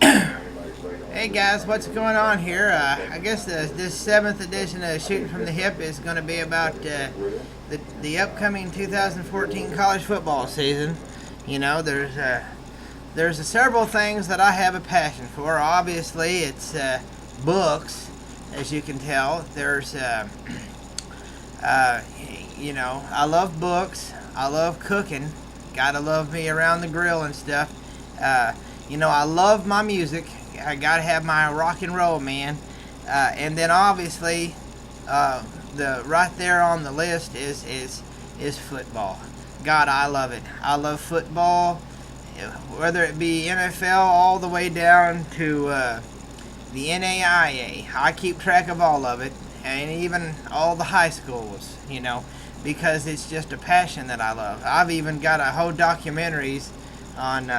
Hey guys, what's going on here? I guess this seventh edition of Shooting from the Hip is going to be about the upcoming 2014 college football season. You know, there's several things that I have a passion for. Obviously, it's books, as you can tell. I love books. I love cooking. Gotta love me around the grill and stuff. I love my music. I gotta have my rock and roll, man. And then obviously, the right there on the list is football. God, I love it. I love football, whether it be NFL all the way down to the NAIA. I keep track of all of it, and even all the high schools. Because it's just a passion that I love. I've even got a whole documentaries on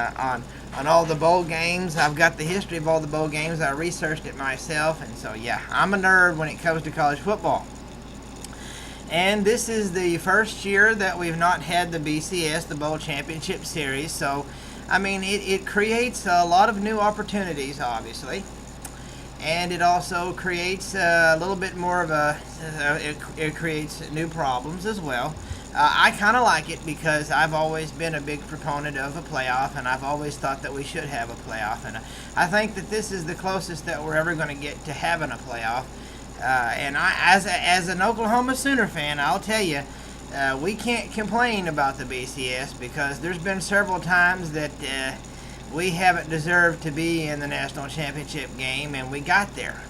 all the bowl games. I've got the history of all the bowl games. I researched it myself, and so yeah, I'm a nerd when it comes to college football. And this is the first year that we've not had the BCS, the Bowl Championship Series, so I mean it creates a lot of new opportunities, obviously. And it also creates a little bit more of it creates new problems as well. I kind of like it because I've always been a big proponent of a playoff, and I've always thought that we should have a playoff. And I think that this is the closest that we're ever going to get to having a playoff. And as an Oklahoma Sooner fan, I'll tell you, we can't complain about the BCS because there's been several times that we haven't deserved to be in the national championship game, and we got there.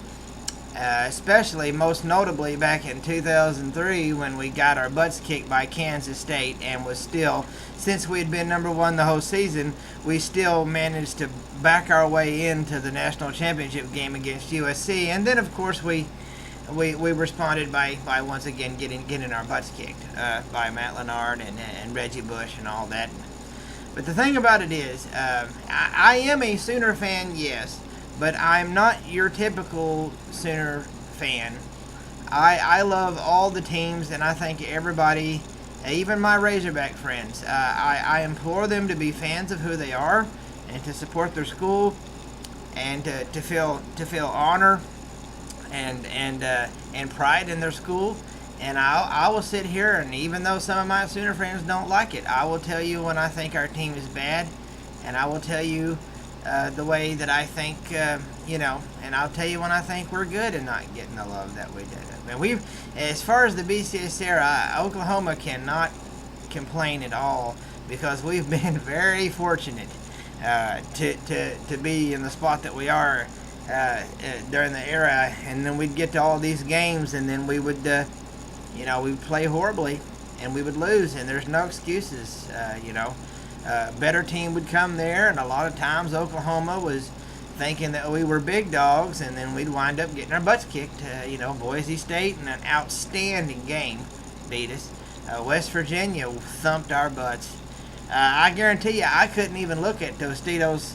Especially, most notably, back in 2003 when we got our butts kicked by Kansas State, and was still, since we had been number one the whole season, we still managed to back our way into the national championship game against USC. And then, of course, we responded by once again getting our butts kicked by Matt Lennard and Reggie Bush and all that. But the thing about it is, I am a Sooner fan, yes, but I'm not your typical Sooner fan. I love all the teams, and I think everybody, even my Razorback friends, I implore them to be fans of who they are and to support their school and to feel honor and pride in their school. And I will sit here, and even though some of my Sooner friends don't like it, I will tell you when I think our team is bad, and I will tell you the way that I think, and I'll tell you when I think we're good and not getting the love that we did. I mean, as far as the BCS era, Oklahoma cannot complain at all because we've been very fortunate to be in the spot that we are during the era, and then we'd get to all these games, and then we would. We would play horribly, and we would lose, and there's no excuses. Better team would come there, and a lot of times Oklahoma was thinking that we were big dogs, and then we'd wind up getting our butts kicked. Boise State, in an outstanding game, beat us. West Virginia thumped our butts. I guarantee you, I couldn't even look at Tostitos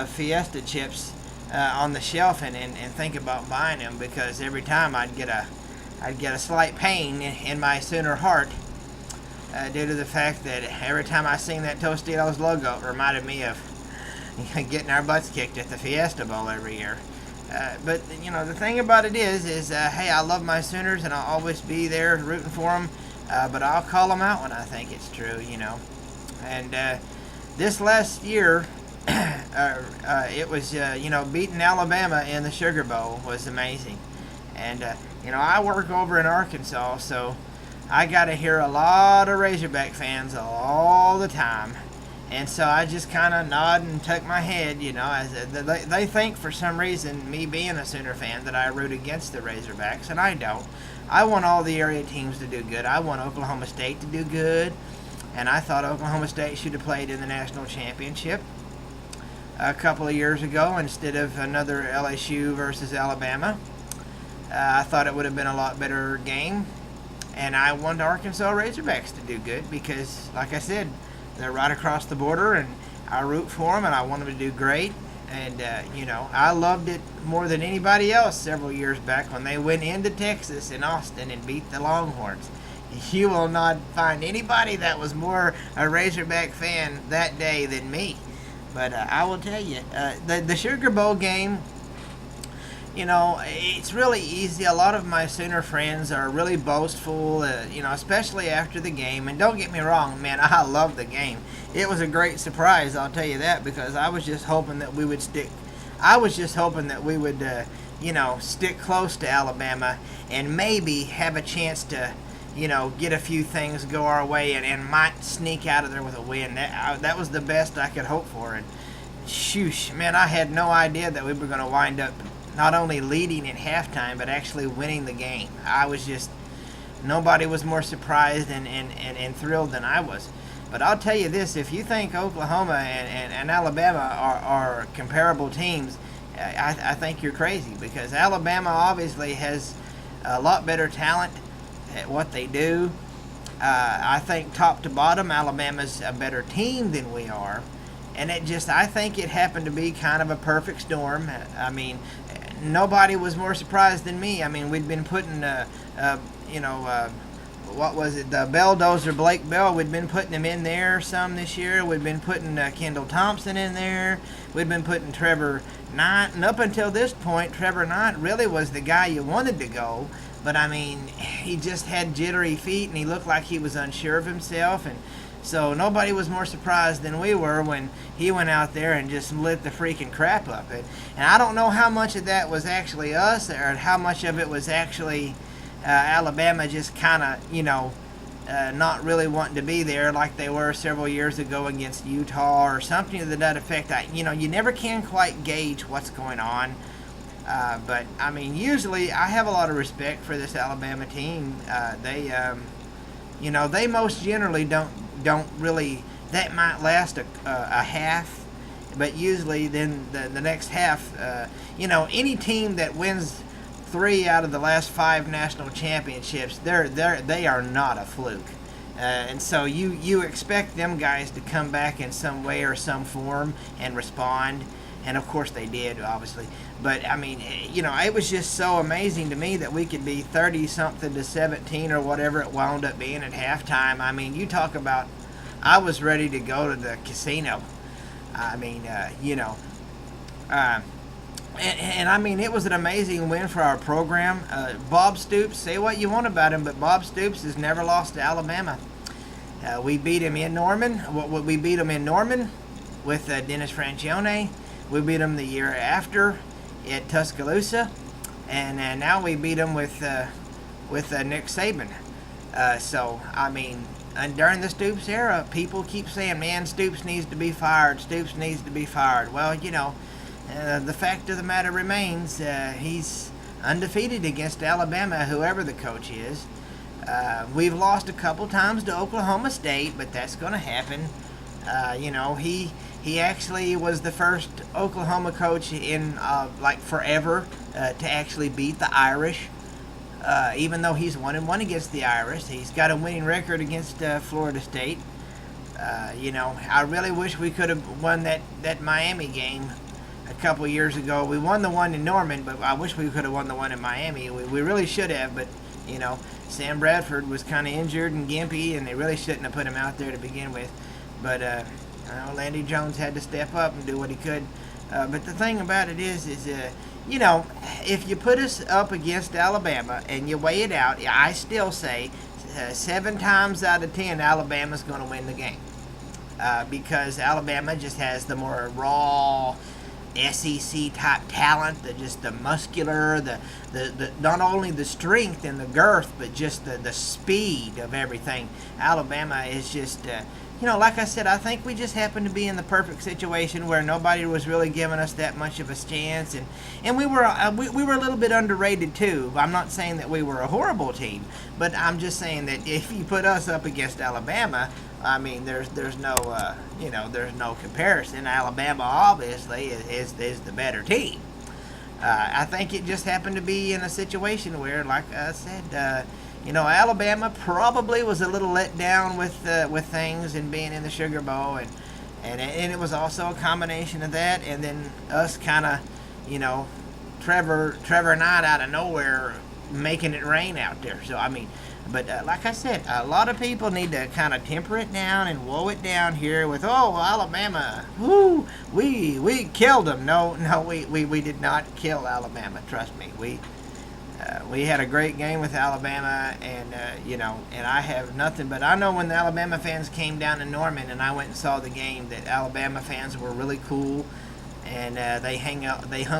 Fiesta chips on the shelf and think about buying them, because every time I'd get a slight pain in my Sooner heart due to the fact that every time I seen that Tostitos logo, it reminded me of getting our butts kicked at the Fiesta Bowl every year. But the thing about it is hey, I love my Sooners, and I'll always be there rooting for them. But I'll call them out when I think it's true, And this last year, it was beating Alabama in the Sugar Bowl was amazing. And I work over in Arkansas, so I got to hear a lot of Razorback fans all the time. And so I just kind of nod and tuck my head, as they think for some reason, me being a Sooner fan, that I root against the Razorbacks, and I don't. I want all the area teams to do good. I want Oklahoma State to do good, and I thought Oklahoma State should have played in the national championship a couple of years ago instead of another LSU versus Alabama. I thought it would have been a lot better game, and I want Arkansas Razorbacks to do good because, like I said, they're right across the border, and I root for them, and I want them to do great. And, I loved it more than anybody else several years back when they went into Texas and Austin and beat the Longhorns. You will not find anybody that was more a Razorback fan that day than me. But I will tell you, the Sugar Bowl game, it's really easy. A lot of my Sooner friends are really boastful, especially after the game. And don't get me wrong, man, I love the game. It was a great surprise, I'll tell you that, because I was just hoping that we would stick. I was just hoping that we would, stick close to Alabama and maybe have a chance to, get a few things go our way and might sneak out of there with a win. That was the best I could hope for. And shoosh, man, I had no idea that we were going to wind up not only leading at halftime, but actually winning the game. Nobody was more surprised and thrilled than I was. But I'll tell you this, if you think Oklahoma and Alabama are comparable teams, I think you're crazy, because Alabama obviously has a lot better talent at what they do. I think top to bottom, Alabama's a better team than we are. And I think it happened to be kind of a perfect storm. I mean, nobody was more surprised than me. I mean, we'd been putting, what was it, the Belldozer Blake Bell, we'd been putting him in there some this year. We'd been putting Kendall Thompson in there. We'd been putting Trevor Knight. And up until this point, Trevor Knight really was the guy you wanted to go. But, I mean, he just had jittery feet, and he looked like he was unsure of himself. And so nobody was more surprised than we were when he went out there and just lit the freaking crap up. And I don't know how much of that was actually us, or how much of it was actually Alabama just kind of, not really wanting to be there like they were several years ago against Utah or something to that effect. You never can quite gauge what's going on. But, I mean, usually I have a lot of respect for this Alabama team. They most generally don't really, that might last a half, but usually then the next half, any team that wins 3 out of the last 5 national championships, they are not a fluke. And so you expect them guys to come back in some way or some form and respond. And of course they did, obviously. But I mean, it was just so amazing to me that we could be 30-something to 17 or whatever it wound up being at halftime. I mean, you talk about, I was ready to go to the casino. I mean, and I mean, it was an amazing win for our program. Bob Stoops, say what you want about him, but Bob Stoops has never lost to Alabama. We beat him in Norman. We beat him in Norman with Dennis Francione. We beat him the year after at Tuscaloosa, and now we beat him with Nick Saban. So I mean, and during the Stoops era, people keep saying, "Man, Stoops needs to be fired. Stoops needs to be fired." Well, the fact of the matter remains, he's undefeated against Alabama, whoever the coach is. We've lost a couple times to Oklahoma State, but that's going to happen. He actually was the first Oklahoma coach in forever to actually beat the Irish. Even though he's 1-1 against the Irish, he's got a winning record against Florida State. I really wish we could have won that Miami game a couple years ago. We won the one in Norman, but I wish we could have won the one in Miami. We really should have, but Sam Bradford was kind of injured and gimpy, and they really shouldn't have put him out there to begin with. But Landy Jones had to step up and do what he could. But the thing about it is if you put us up against Alabama and you weigh it out, I still say 7 times out of 10 Alabama's going to win the game. Because Alabama just has the more raw SEC type talent, the muscular, the not only the strength and the girth, but just the speed of everything. Alabama is just like I said, I think we just happened to be in the perfect situation where nobody was really giving us that much of a chance, and we were a little bit underrated too. I'm not saying that we were a horrible team, but I'm just saying that if you put us up against Alabama, I mean, there's no there's no comparison. Alabama obviously is the better team. I think it just happened to be in a situation where, like I said, Alabama probably was a little let down with things and being in the Sugar Bowl, and it was also a combination of that, and then us kind of, Trevor Knight out of nowhere making it rain out there. So I mean, But like I said, a lot of people need to kind of temper it down and woe it down here with, oh, Alabama, whoo, we killed them. No, we did not kill Alabama. Trust me, we had a great game with Alabama, and and I have nothing but I know when the Alabama fans came down to Norman and I went and saw the game that Alabama fans were really cool, and they hung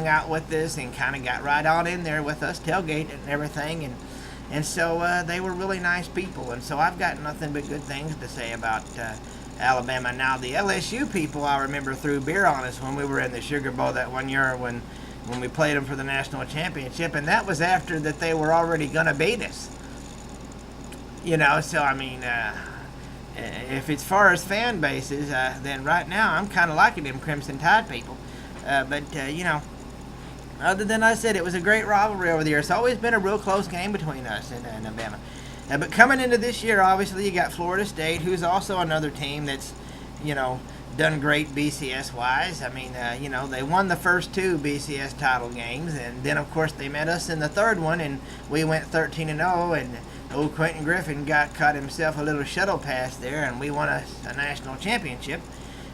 out with us and kind of got right on in there with us, tailgate and everything, and so they were really nice people, and so I've got nothing but good things to say about Alabama. Now the LSU people, I remember, threw beer on us when we were in the Sugar Bowl that one year when we played them for the national championship, and that was after that they were already going to beat us. So I mean, if it's far as fan bases, then right now I'm kind of liking them Crimson Tide people. But other than I said, it was a great rivalry over the years. It's always been a real close game between us and Alabama. But coming into this year, obviously, you got Florida State, who's also another team that's, done great BCS-wise. I mean, they won the first two BCS title games, and then, of course, they met us in the third one, and we went 13-0, and old Quentin Griffin caught himself a little shuttle pass there, and we won a national championship.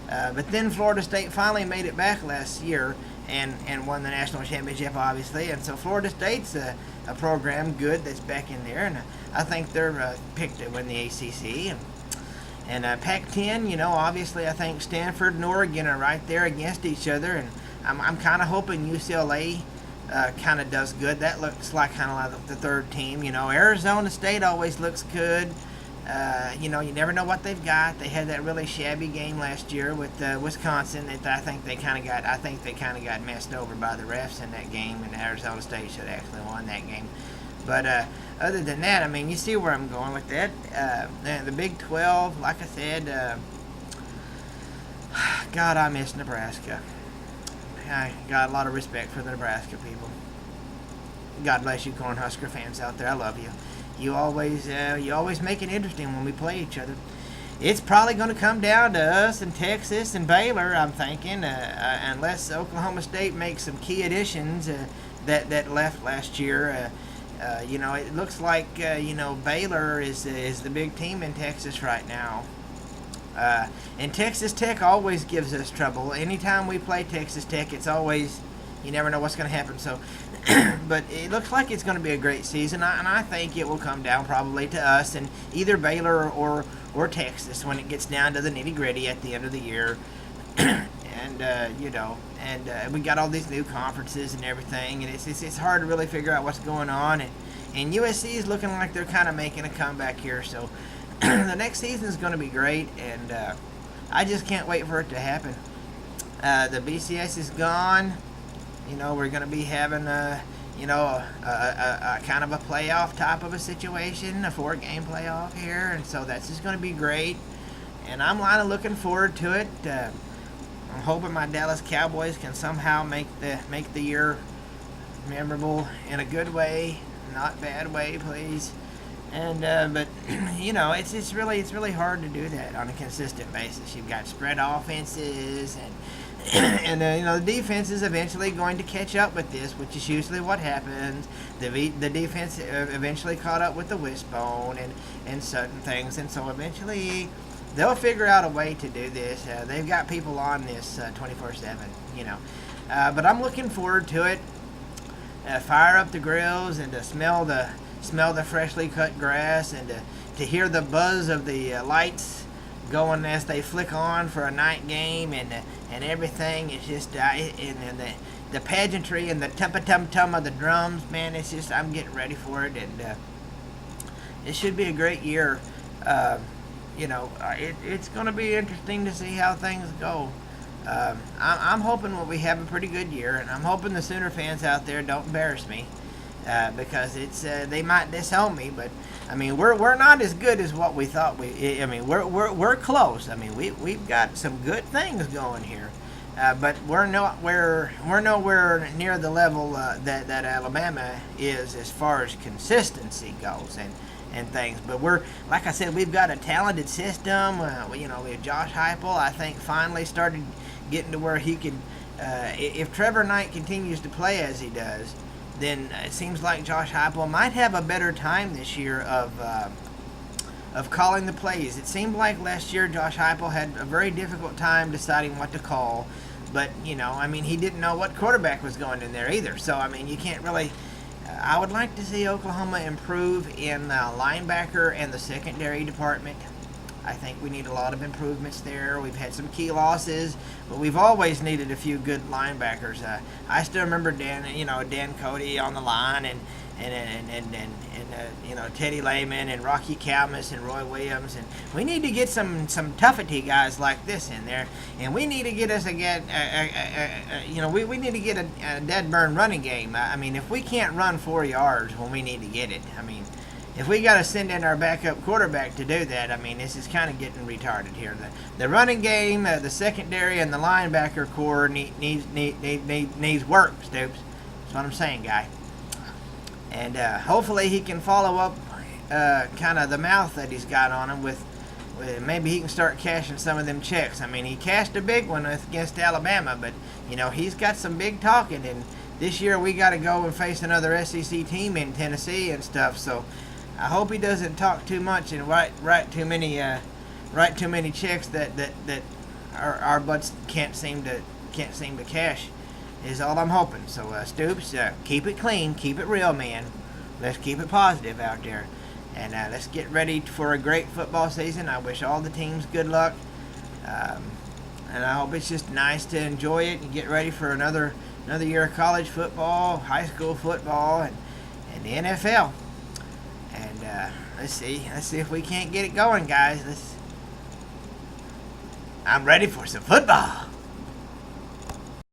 But then Florida State finally made it back last year and won the national championship, obviously. And so Florida State's a program good that's back in there, and I think they're picked to win the ACC. And Pac-10, obviously I think Stanford and Oregon are right there against each other, and I'm kind of hoping UCLA kind of does good. That looks like kind of like the third team. Arizona State always looks good. You never know what they've got. They had that really shabby game last year with Wisconsin that I think they kind of got messed over by the refs in that game, and Arizona State should have actually won that game. But other than that, I mean, you see where I'm going with that. The Big 12, like I said, God, I miss Nebraska. I got a lot of respect for the Nebraska people. God bless you, Cornhusker fans out there. I love you. You always make it interesting when we play each other. It's probably going to come down to us and Texas and Baylor, I'm thinking, unless Oklahoma State makes some key additions that left last year. It looks like Baylor is the big team in Texas right now. And Texas Tech always gives us trouble. Anytime we play Texas Tech, it's always, you never know what's going to happen. So, but it looks like it's going to be a great season, and I think it will come down probably to us and either Baylor or Texas when it gets down to the nitty-gritty at the end of the year. And we got all these new conferences and everything, and it's hard to really figure out what's going on. And USC is looking like they're kind of making a comeback here. So the next season is going to be great, and I just can't wait for it to happen. The BCS is gone. We're going to be having a kind of a playoff type of a situation, a 4-game playoff here, and so that's just going to be great. And I'm kind of looking forward to it. I'm hoping my Dallas Cowboys can somehow make the year memorable in a good way, not bad way, please. And but it's really hard to do that on a consistent basis. You've got spread offenses, and the defense is eventually going to catch up with this, which is usually what happens. The defense eventually caught up with the wishbone and certain things, and so eventually they'll figure out a way to do this. They've got people on this 24/7, but I'm looking forward to it. Fire up the grills and to smell the freshly cut grass, and to hear the buzz of the lights going as they flick on for a night game, and everything. It's just and the pageantry and the tum-tum-tum of the drums, man. It's just, I'm getting ready for it, and it should be a great year. It's going to be interesting to see how things go. I'm hoping we have a pretty good year, and I'm hoping the Sooner fans out there don't embarrass me, because they might disown me. But I mean, we're not as good as what we thought. We're close. I mean, we've got some good things going here, but we're nowhere near the level that Alabama is as far as consistency goes and things. But like I said, we've got a talented system. We have Josh Heupel, I think, finally started getting to where he could, if Trevor Knight continues to play as he does, then it seems like Josh Heupel might have a better time this year of calling the plays. It seemed like last year Josh Heupel had a very difficult time deciding what to call. But, I mean, he didn't know what quarterback was going in there either. So, I mean, you can't really... I would like to see Oklahoma improve in the linebacker and the secondary department. I think we need a lot of improvements there. We've had some key losses, but we've always needed a few good linebackers. I still remember Dan Cody on the line, and Teddy Lehman and Rocky Calmus and Roy Williams, and we need to get some toughety guys like this in there, and we need to get us we need to get a dead burn running game. I mean, if we can't run 4 yards when we need to get it, I mean, if we got to send in our backup quarterback to do that, I mean, this is kind of getting retarded here. The running game, the secondary, and the linebacker core needs work, Stoops. That's what I'm saying, guy. And hopefully he can follow up kind of the mouth that he's got on him with maybe he can start cashing some of them checks. I mean, he cashed a big one against Alabama, but, he's got some big talking. And this year we got to go and face another SEC team in Tennessee and stuff. So I hope he doesn't talk too much and write too many checks that our butts can't seem to cash. Is all I'm hoping. So, Stoops, keep it clean, keep it real, man. Let's keep it positive out there. And let's get ready for a great football season. I wish all the teams good luck. And I hope it's just nice to enjoy it and get ready for another year of college football, high school football, and the NFL. And let's see if we can't get it going, guys. I'm ready for some football.